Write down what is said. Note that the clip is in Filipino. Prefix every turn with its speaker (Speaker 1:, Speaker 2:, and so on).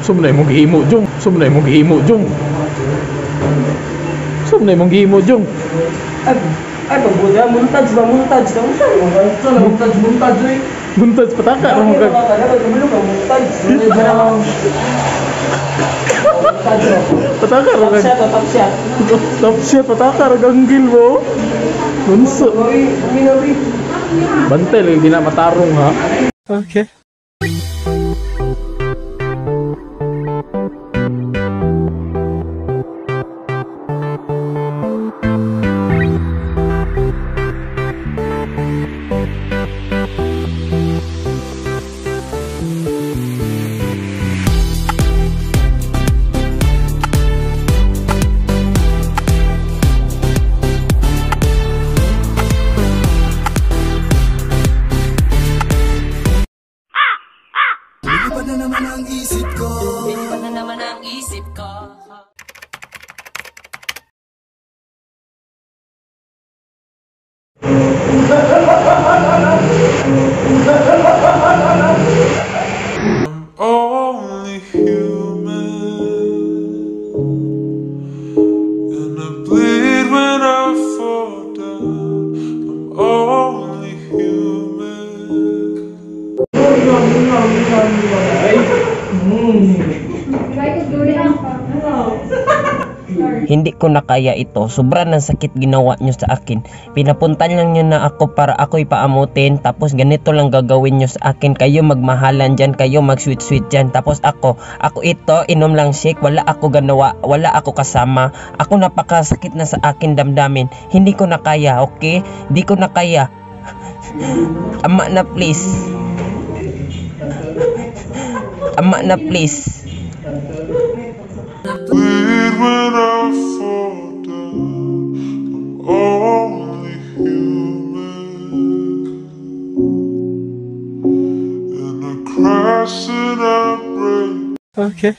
Speaker 1: Sumnay mong gihimo, Jung. Sumnay mong gihimo, Jung. Sumnay mong gihimo, Jung.
Speaker 2: Ay, pagbuda, muntaj ba? Muntaj ka? Muntaj, eh.
Speaker 1: Muntaj, pataka.
Speaker 2: Ano ka? Kabalo ka, muntaj.
Speaker 1: Pataka,
Speaker 2: Tapsya to, tapsya.
Speaker 1: Tapsya, pataka, ganggil mo. Nunso.
Speaker 2: Uminawi.
Speaker 1: Bantay, lagi di na matarong, ha? Okay.
Speaker 3: Lumipad na naman ang isip ko.
Speaker 4: Lumipad na naman ang isip ko.
Speaker 5: I'm only human, and I bleed when I fall down. I'm only human.
Speaker 6: Hindi ko na kaya ito. Sobra ng sakit ginawa nyo sa akin. Pinapuntan lang nyo na ako para ako'y paamutin. Tapos ganito lang gagawin nyo sa akin. Kayo magmahalan dyan. Kayo mag-sweet-sweet dyan. Tapos ako ito, inom lang shake. Wala ako ganawa. Wala ako kasama. Ako napakasakit na sa akin damdamin. Hindi ko na kaya, okay? Hindi ko na kaya. Ama na please. Ama na please.
Speaker 5: Bleed when I fall down. I'm only human, and I crash and I break.
Speaker 1: Okay.